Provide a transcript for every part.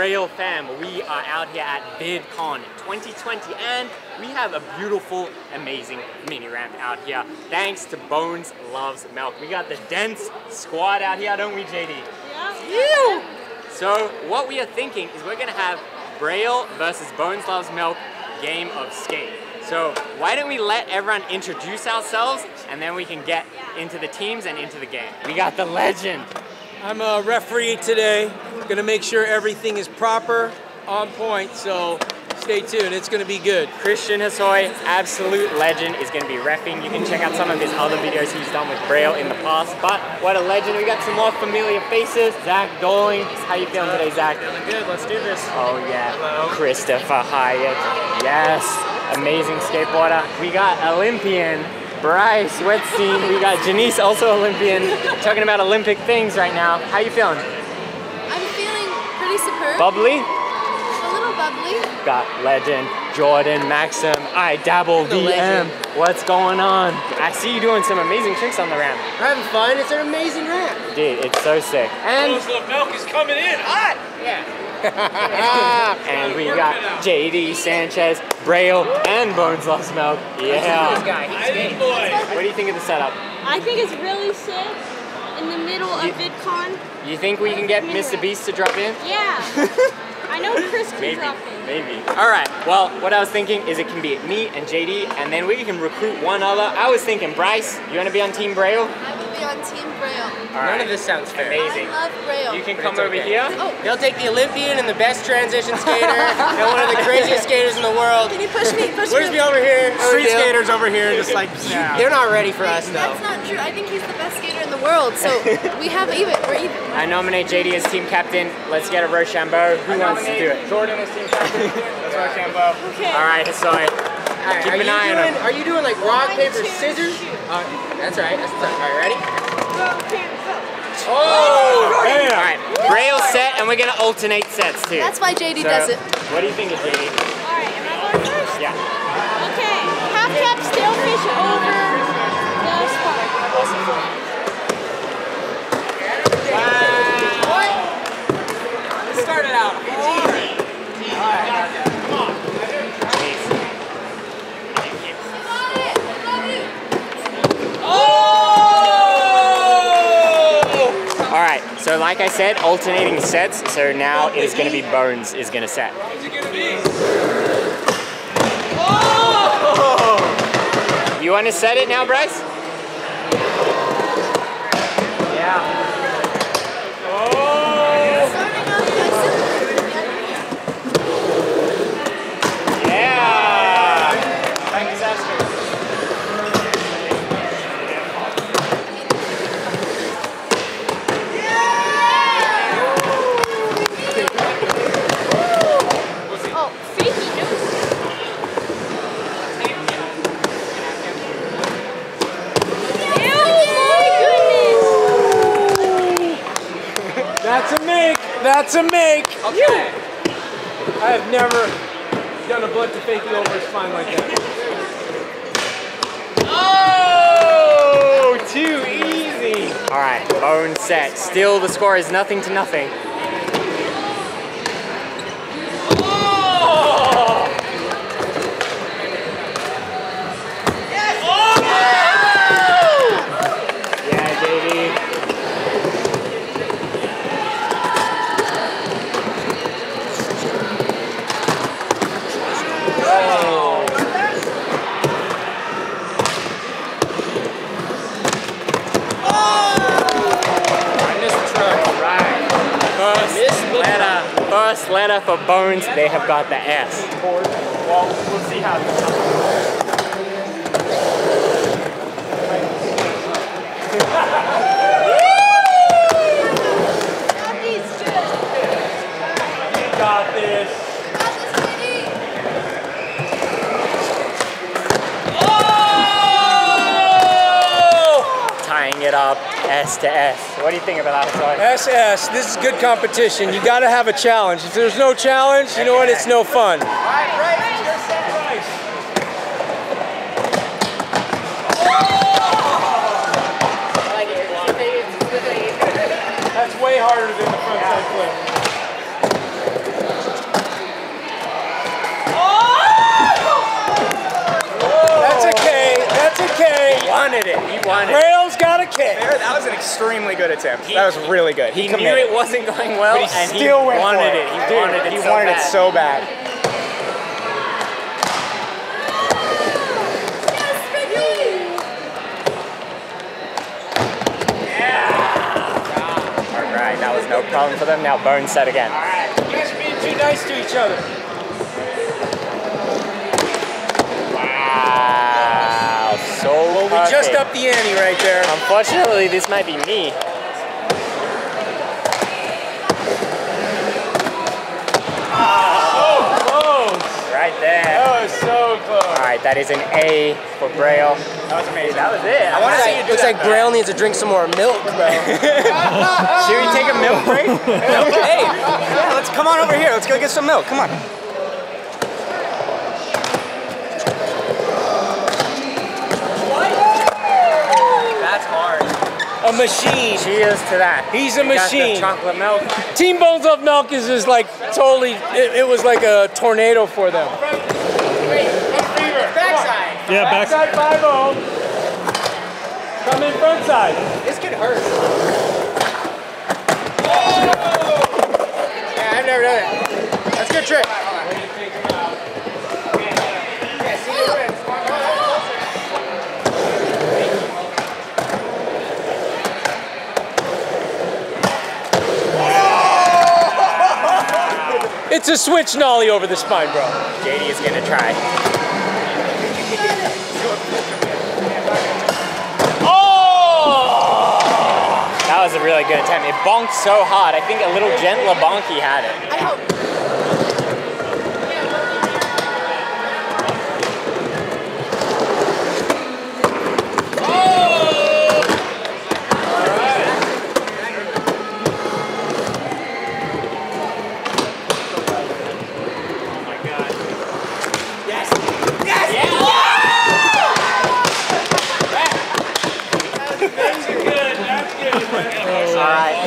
Braille fam, we are out here at VidCon 2020 and we have a beautiful, amazing mini ramp out here thanks to Bones Loves Milk. We got the dense squad out here, don't we, JD? Yeah. So what we are thinking is we're gonna have Braille versus Bones Loves Milk game of skate. So why don't we let everyone introduce ourselves and then we can get into the teams and into the game. We got the legend. I'm a referee today. Gonna make sure everything is proper, on point, so stay tuned, it's gonna be good. Christian Hosoi, absolute legend, is gonna be reffing. You can check out some of his other videos he's done with Braille in the past, but what a legend. We got some more familiar faces. Zach Doling, how you feeling today, Zach? Feeling good, let's do this. Oh yeah. Hello. Christopher Hyatt, yes, amazing skateboarder. We got Olympian Bryce Wetstein, we got Janice, also Olympian, talking about Olympic things right now. How you feeling? I'm feeling pretty superb. Bubbly? A little bubbly. Got legend, Jordan, Maxim, I dabble VM. What's going on? I see you doing some amazing tricks on the ramp. We're having fun, it's an amazing ramp. Dude, it's so sick. And The milk is coming in hot! yeah. And we got JD, Sanchez, Braille, and Bones Loves Milk. Yeah. This guy, he's game. What do you think of the setup? I think it's really sick in the middle of VidCon. You think we can get Mr. Beast to drop in? Yeah. I know Chris can Maybe, drop in. maybe. All right, well, what I was thinking is it can be me and JD, and then we can recruit one other. I was thinking, Bryce, you wanna be on Team Braille? I will be on Team Braille. All right. None of this sounds fair. Amazing. I love Braille. You can But come it's over okay. here. Oh, They'll take the Olympian and the best transition skater and one of the craziest skaters in the world. can you push me? Push Where's me. me over here? Street skaters over here just like, They're not ready for us though. That's not true. I think he's the best skater in the world. So we have even. We're even. I nominate JD as team captain. Let's get a Rochambeau. Who wants to do it? Jordan is team captain. That's Rochambeau. Okay. All right, Hosoi. Alright, Keep an eye on him. Are you doing like rock, One, paper, two, scissors? shoot. That's right, that's right. Alright, ready? Oh, man. All right, Braille set, and we're gonna alternate sets too. That's why JD So, does it. What do you think of JD? Alright, am I going first? Yeah. Okay. Half cap stalefish over the spot. It started out hard. All right, so like I said, alternating sets. So now it is going to be Bones is going to set. What's it gonna be? You want to set it now, Bryce? Yeah. Yeah. Thanks, Esther. Oh, freaky news. That's a make! That's a make! Okay. I have never done a blunt to fake you over his spine like that. Oh, too easy. All right, Bones set. Still, the score is nothing to nothing. Oh! Yes! Oh! Yeah, JD. First letter for Bones, they have got the S. Well, we'll see how this goes. You got this. Oh! Tying it up, S to S. What do you think about that, Troy? SS, this is good competition. You gotta have a challenge. If there's no challenge, you know what, it's no fun. All right, Bryce, your set, Bryce. That's way harder than the frontside flip. wanted it. He wanted it. Braille's got a kick. That was an extremely good attempt. That was really good. He knew it wasn't going well, but he and still he went wanted for it. He wanted it. He so wanted bad. it so bad. Alright, that was no problem for them. Now Bones set again. Alright, you guys are being too nice to each other. Wow, so Well, we just upped the ante right there. Unfortunately, this might be me. Right there. That was so close. Alright, that is an A for Braille. That was amazing. That was it. I want to see you do looks like Braille needs to drink some more milk, bro. Should we take a milk break? Hey, yeah, let's come on over here. Let's go get some milk. Come on. That's hard. A machine. Cheers to that. He's a We got machine. the chocolate milk. Team Bones Love Milk is just like totally, it was like a tornado for them. Backside. Yeah, Backside 5-0. Come in front side. This could hurt. Yeah, I've never done it. That's a good trick. Yeah, see you win. It's a switch nollie over the spine, bro. JD is gonna try. Oh! That was a really good attempt. It bonked so hard. I think a little gentler bonk he had it. I hope. Alright.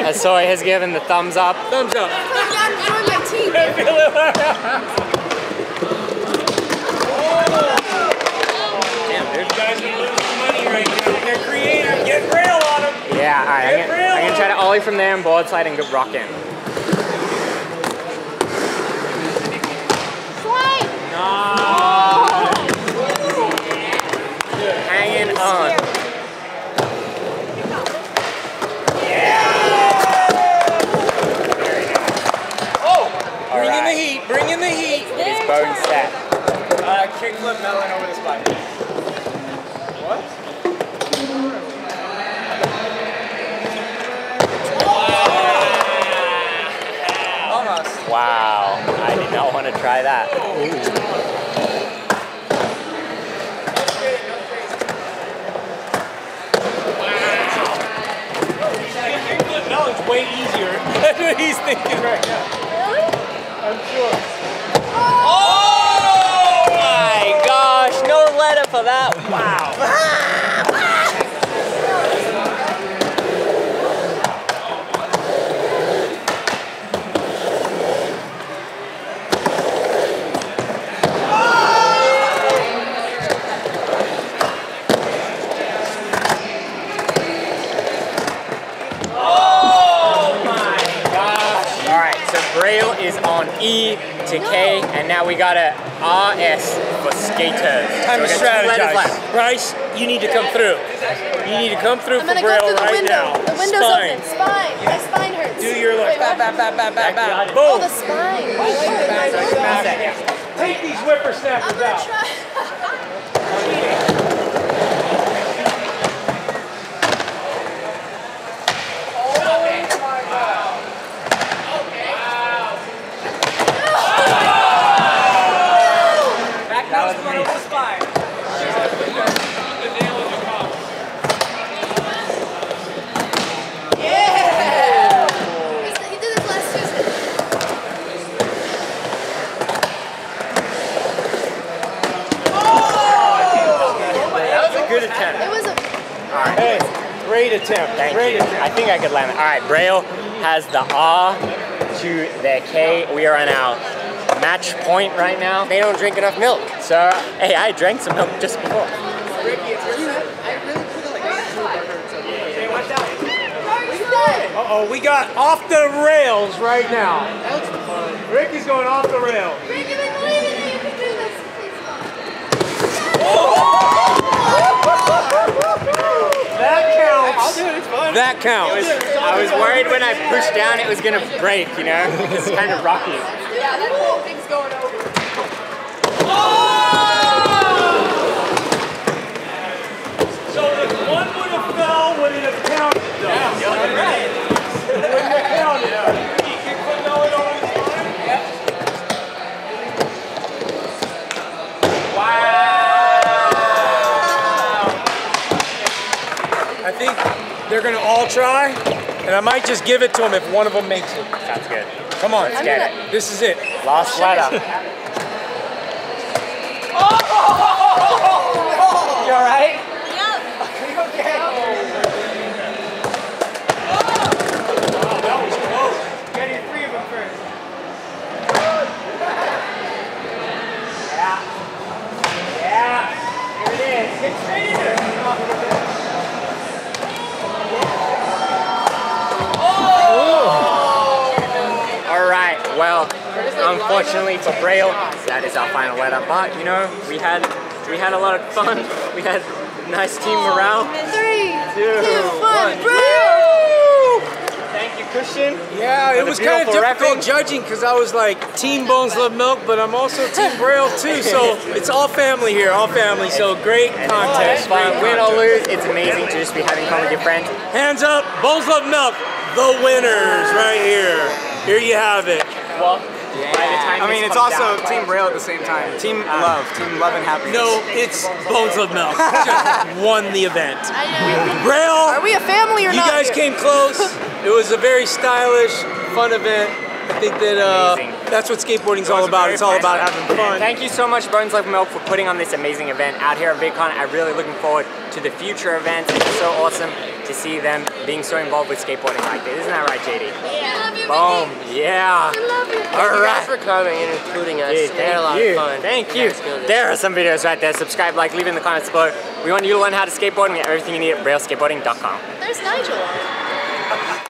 Asoi has given the thumbs up. Thumbs up. I'm enjoying my team. Damn, dude. You guys are losing money right now. They're creative. Get Braille on them. Yeah, alright. I'm gonna try to ollie from there and board slide and go rock in. Slide. Hanging on. Bring in the heat. Bring in the heat. His bone set. Kickflip melon over the spine. What? Almost. Wow. I did not want to try that. Kickflip melon's way easier. That's what he's thinking right now. Really? I'm sure. Oh my gosh. No letter for that. Wow. Braille is on E to K, and now we got a RS for skaters. Time to So we got 2 letters strategize. left. Bryce, you need to come through. You need to come through I'm for gonna go Braille through the right window. now. The window's Spine. open. Spine. My spine hurts. Do your like Wait, bap, what? bap, bap, bap, bap, bap. Oh, Boom. the spine. Take these whippersnappers I'm gonna out. try. He did this last Tuesday. That was a good attempt. It was a. Hey, great attempt. Thank Great you. attempt. I think I could land it. All right, Braille has the R to their K. We are on our match point right now. They don't drink enough milk. So, hey, I drank some milk just before. Ricky, it's your set. I really feel like I heard something. Hey, watch out. Uh-oh, we got off the rails right now. That looks fun. Ricky's going off the rails. Ricky, we believe in you. You can do this. Please That counts. I'll do it, it's fun. That counts. I was worried when I pushed down it was gonna break, you know? It's kind of rocky. Yeah, that whole thing's going over. So if one would have fell, would it have counted? Yeah, you're right. Wouldn't have counted. You can put no it on his line. Wow! I think they're gonna all try, and I might just give it to them if one of them makes it. Sounds good. Come on, Let's get it. this is it. Last letter. You alright? Yep. Okay. That was close. Get your 3 of them first. Yeah. Here it is. Get straight in there. All right. Well, unfortunately for Braille, that is our final letter. But you know, we had a lot of fun. We had nice team morale. 3, 2, 1, Thank you, Christian. Yeah, it the was kind of beautiful difficult rapping. judging because I was like Team Bones Love Milk, but I'm also Team Braille too. So it's all family here, all family. So great contest. But great win or contest. lose, it's amazing to just be having fun with your friends. Hands up, Bones Love Milk, the winners right here. Here you have it. Well, by the time I mean, this it's comes also out, Team Braille at the same time. Team love and happiness. No, it's Bones Love Milk. Just won the event. I know. Braille, Are we a family or you not? guys came close. It was a very stylish, fun event. I think that Amazing. that's what skateboarding's all about. It's all about having fun. Thank you so much, Bones Love Milk, for putting on this amazing event out here at VidCon. I'm really looking forward to the future events. It's so awesome to see them being so involved with skateboarding like this. Isn't that right, JD? Yeah. I love you, Boom. Ricky. Yeah. I love you. All right. Thanks for coming and including us. Dude, We had a lot of fun. Thank you. There are some videos right there. Subscribe, like, leave in the comments below. We want you to learn how to skateboard and get everything you need at brailleskateboarding.com. There's Nigel.